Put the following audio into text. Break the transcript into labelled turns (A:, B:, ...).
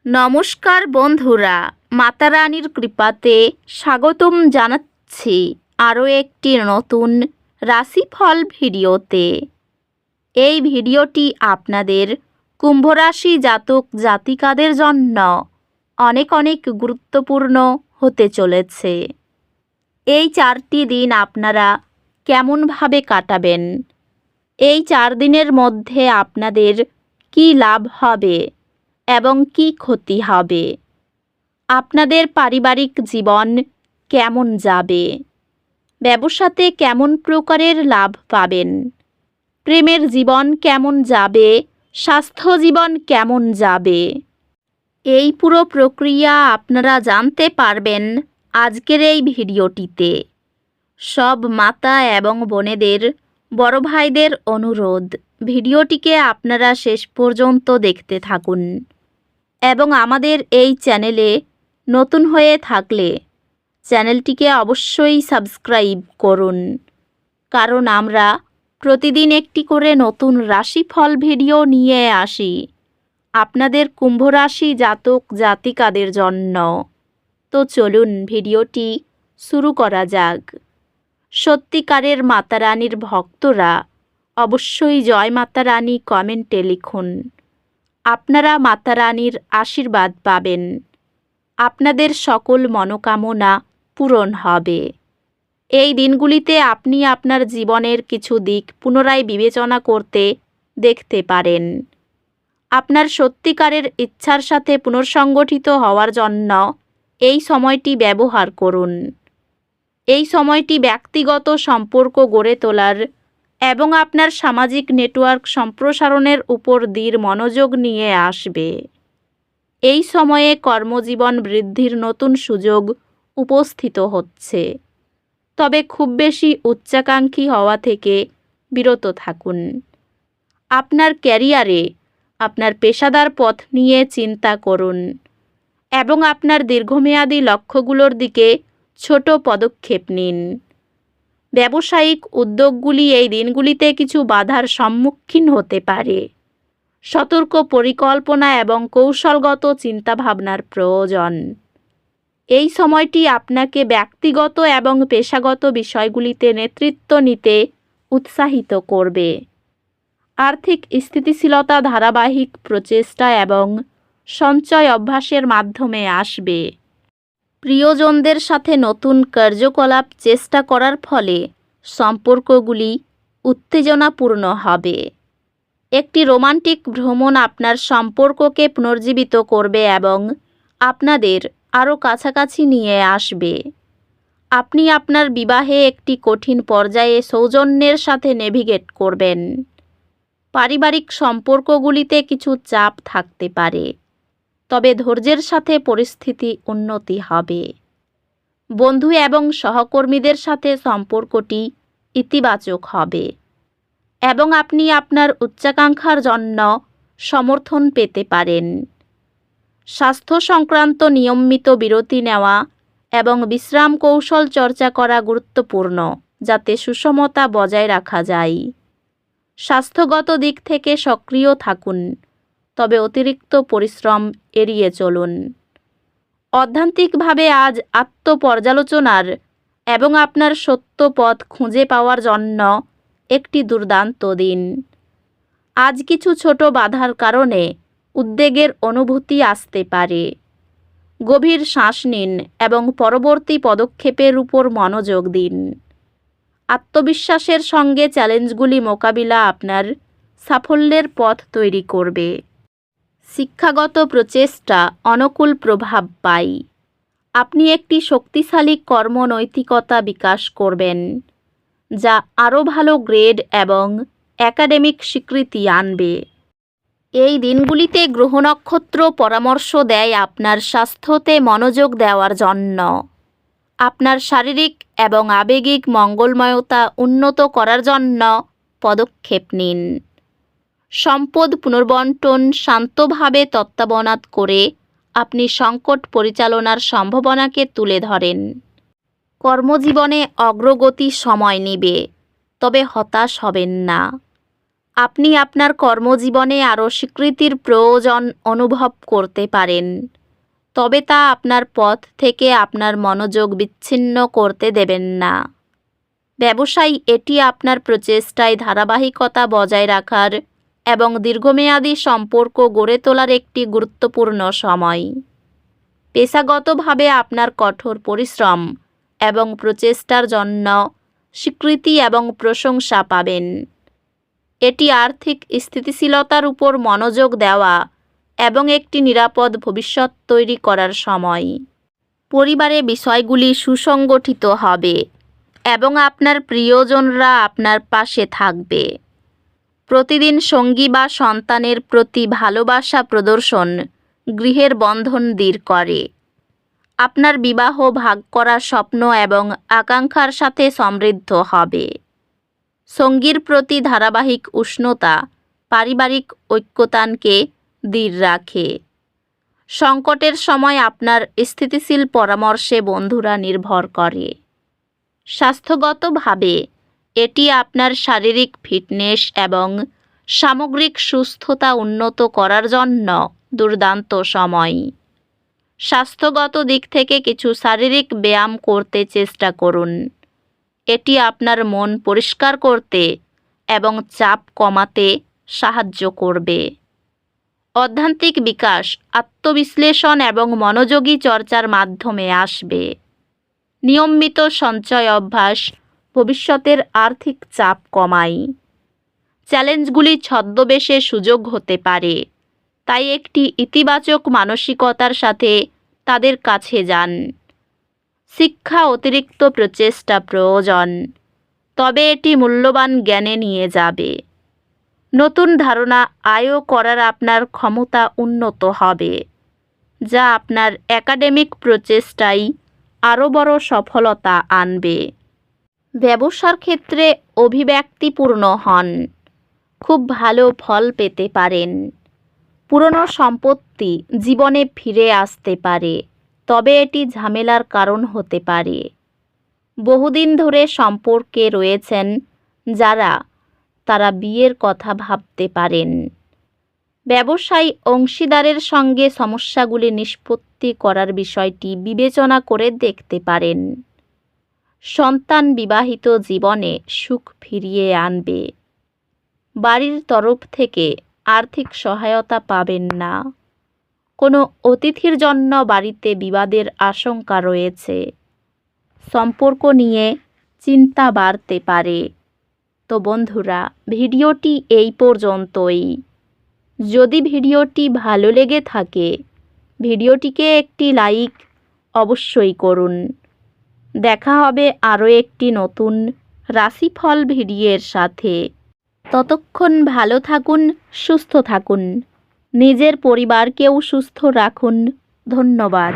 A: নমস্কার বন্ধুরা, মাতা রানীর কৃপাতে স্বাগতম জানাচ্ছি আরও একটি নতুন রাশিফল ভিডিওতে। এই ভিডিওটি আপনাদের কুম্ভ রাশি জাতক জাতিকাদের জন্য অনেক অনেক গুরুত্বপূর্ণ হতে চলেছে। এই 4টি দিন আপনারা কেমনভাবে কাটাবেন, এই 4 দিনের মধ্যে আপনাদের কী লাভ হবে এবং কী ক্ষতি হবে, আপনাদের পারিবারিক জীবন কেমন যাবে, ব্যবসাতে কেমন প্রকারের লাভ পাবেন, প্রেমের জীবন কেমন যাবে, স্বাস্থ্য জীবন কেমন যাবে, এই পুরো প্রক্রিয়া আপনারা জানতে পারবেন আজকের এই ভিডিওটিতে। সব মাতা এবং বোনেদের, বড় ভাইদের অনুরোধ, ভিডিওটিকে আপনারা শেষ পর্যন্ত দেখতে থাকুন এবং আমাদের এই চ্যানেলে নতুন হয়ে থাকলে চ্যানেলটিকে অবশ্যই সাবস্ক্রাইব করুন, কারণ আমরা প্রতিদিন একটি করে নতুন রাশিফল ভিডিও নিয়ে আসি আপনাদের কুম্ভ রাশি জাতক জাতিকাদের জন্য। তো চলুন ভিডিওটি শুরু করা যাক। সত্যিকারের মাতা রানীর ভক্তরা অবশ্যই জয় মাতা রানী কমেন্টে লিখুন। আপনারা মাতা রানীর আশীর্বাদ পাবেন, আপনাদের সকল মনোকামনা পূরণ হবে। এই দিনগুলিতে আপনি আপনার জীবনের কিছু দিক পুনরায় বিবেচনা করতে দেখতে পারেন। আপনার সত্যিকারের ইচ্ছার সাথে পুনর্সংগঠিত হওয়ার জন্য এই সময়টি ব্যবহার করুন। এই সময়টি ব্যক্তিগত সম্পর্ক গড়ে তোলার এবং আপনার সামাজিক নেটওয়ার্ক সম্প্রসারণের উপর দৃঢ় মনোযোগ নিয়ে আসবে। এই সময়ে কর্মজীবন বৃদ্ধির নতুন সুযোগ উপস্থিত হচ্ছে, তবে খুব বেশি উচ্চাকাঙ্ক্ষী হওয়া থেকে বিরত থাকুন। আপনার ক্যারিয়ারে আপনার পেশাদার পথ নিয়ে চিন্তা করুন এবং আপনার দীর্ঘমেয়াদী লক্ষ্যগুলোর দিকে ছোট পদক্ষেপ নিন। ব্যবসায়িক উদ্যোগগুলি এই দিনগুলিতে কিছু বাধার সম্মুখীন হতে পারে। সতর্ক পরিকল্পনা এবং কৌশলগত চিন্তাভাবনার প্রয়োজন। এই সময়টি আপনাকে ব্যক্তিগত এবং পেশাগত বিষয়গুলিতে নেতৃত্ব নিতে উৎসাহিত করবে। আর্থিক স্থিতিশীলতা ধারাবাহিক প্রচেষ্টা এবং সঞ্চয় অভ্যাসের মাধ্যমে আসবে। প্রিয়জনদের সাথে নতুন কার্যকলাপ চেষ্টা করার ফলে সম্পর্কগুলি উত্তেজনাপূর্ণ হবে। একটি রোমান্টিক ভ্রমণ আপনার সম্পর্ককে পুনর্জীবিত করবে এবং আপনাদের আরও কাছাকাছি নিয়ে আসবে। আপনি আপনার বিবাহে একটি কঠিন পর্যায়ে সৌজন্যের সাথে নেভিগেট করবেন। পারিবারিক সম্পর্কগুলিতে কিছু চাপ থাকতে পারে, তবে ধৈর্যের সাথে পরিস্থিতি উন্নতি হবে। বন্ধু এবং সহকর্মীদের সাথে সম্পর্কটি ইতিবাচক হবে এবং আপনি আপনার উচ্চাকাঙ্ক্ষার জন্য সমর্থন পেতে পারেন। স্বাস্থ্য সংক্রান্ত নিয়মিত বিরতি নেওয়া এবং বিশ্রাম কৌশল চর্চা করা গুরুত্বপূর্ণ, যাতে সুষমতা বজায় রাখা যায়। স্বাস্থ্যগত দিক থেকে সক্রিয় থাকুন, তবে অতিরিক্ত পরিশ্রম এড়িয়ে চলুন। অধ্যাত্মিকভাবে আজ আত্মপর্যালোচনার এবং আপনার সত্য পথ খুঁজে পাওয়ার জন্য একটি দুর্দান্ত দিন। আজ কিছু ছোট বাধার কারণে উদ্বেগের অনুভূতি আসতে পারে। গভীর শ্বাস নিন এবং পরবর্তী পদক্ষেপের উপর মনোযোগ দিন। আত্মবিশ্বাসের সঙ্গে চ্যালেঞ্জগুলি মোকাবিলা আপনার সাফল্যের পথ তৈরি করবে। শিক্ষাগত প্রচেষ্টা অনুকূল প্রভাব পায়। আপনি একটি শক্তিশালী কর্মনৈতিকতা বিকাশ করবেন, যা আরও ভালো গ্রেড এবং একাডেমিক স্বীকৃতি আনবে। এই দিনগুলিতে গ্রহ নক্ষত্র পরামর্শ দেয় আপনার স্বাস্থ্যতে মনোযোগ দেওয়ার জন্য। আপনার শারীরিক এবং আবেগিক মঙ্গলময়তা উন্নত করার জন্য পদক্ষেপ নিন। সম্পদ পুনর্বণ্টন শান্তভাবে তত্ত্বাবধান করে আপনি সংকট পরিচালনার সম্ভাবনাকে তুলে ধরেন। কর্মজীবনে অগ্রগতি সময় নেবে, তবে হতাশ হবেন না। আপনি আপনার কর্মজীবনে আরও স্বীকৃতির প্রয়োজন অনুভব করতে পারেন, তবে তা আপনার পথ থেকে আপনার মনোযোগ বিচ্ছিন্ন করতে দেবেন না। ব্যবসায়ী, এটি আপনার প্রচেষ্টায় ধারাবাহিকতা বজায় রাখার এবং দীর্ঘমেয়াদী সম্পর্ক গড়ে তোলার একটি গুরুত্বপূর্ণ সময়। পেশাগতভাবে আপনার কঠোর পরিশ্রম এবং প্রচেষ্টার জন্য স্বীকৃতি এবং প্রশংসা পাবেন। এটি আর্থিক স্থিতিশীলতার উপর মনোযোগ দেওয়া এবং একটি নিরাপদ ভবিষ্যৎ তৈরি করার সময়। পরিবারে বিষয়গুলি সুসংগঠিত হবে এবং আপনার প্রিয়জনরা আপনার পাশে থাকবে। প্রতিদিন সঙ্গী বা সন্তানের প্রতি ভালোবাসা প্রদর্শন গৃহের বন্ধন দৃঢ় করে। আপনার বিবাহ ভাগ করা স্বপ্ন এবং আকাঙ্ক্ষার সাথে সমৃদ্ধ হবে। সঙ্গীর প্রতি ধারাবাহিক উষ্ণতা পারিবারিক ঐক্যতানকে দৃঢ় রাখে। সংকটের সময় আপনার স্থিতিশীল পরামর্শে বন্ধুরা নির্ভর করে। স্বাস্থ্যগতভাবে এটি আপনার শারীরিক ফিটনেস এবং সামগ্রিক সুস্থতা উন্নত করার জন্য দুর্দান্ত সময়। স্বাস্থ্যগত দিক থেকে কিছু শারীরিক ব্যায়াম করতে চেষ্টা করুন। এটি আপনার মন পরিষ্কার করতে এবং চাপ কমাতে সাহায্য করবে। অধ্যাত্মিক বিকাশ আত্মবিশ্লেষণ এবং মনোযোগী চর্চার মাধ্যমে আসবে। নিয়মিত সঞ্চয় অভ্যাস ভবিষ্যতের আর্থিক চাপ কমায়। চ্যালেঞ্জগুলি ছদ্মবেশে সুযোগ হতে পারে, তাই একটি ইতিবাচক মানসিকতার সাথে তাদের কাছে যান। শিক্ষা অতিরিক্ত প্রচেষ্টা প্রয়োজন, তবে এটি মূল্যবান জ্ঞানে নিয়ে যাবে। নতুন ধারণা আয়ও করার আপনার ক্ষমতা উন্নত হবে, যা আপনার একাডেমিক প্রচেষ্টায় আরও বড় সফলতা আনবে। ব্যবসার ক্ষেত্রে অভিব্যক্তিপূর্ণ হন, খুব ভালো ফল পেতে পারেন। পুরনো সম্পত্তি জীবনে ফিরে আসতে পারে, তবে এটি ঝামেলার কারণ হতে পারে। বহুদিন ধরে সম্পর্কে রয়েছেন যারা, তারা বিয়ের কথা ভাবতে পারেন। ব্যবসায়ী অংশীদারের সঙ্গে সমস্যাগুলি নিষ্পত্তি করার বিষয়টি বিবেচনা করে দেখতে পারেন। সন্তান বিবাহিত জীবনে সুখ ফিরিয়ে আনবে। বাড়ির তরফ থেকে আর্থিক সহায়তা পাবেন না। কোনো অতিথির জন্য বাড়িতে বিবাদের আশঙ্কা রয়েছে। সম্পর্ক নিয়ে চিন্তা বাড়তে পারে। তো বন্ধুরা, ভিডিওটি এই পর্যন্তই। যদি ভিডিওটি ভালো লেগে থাকে, ভিডিওটিকে একটি লাইক অবশ্যই করুন। দেখা হবে আরও একটি নতুন রাশিফল ভিডিওর সাথে। ততক্ষণ ভালো থাকুন, সুস্থ থাকুন, নিজের পরিবারকেও সুস্থ রাখুন। ধন্যবাদ।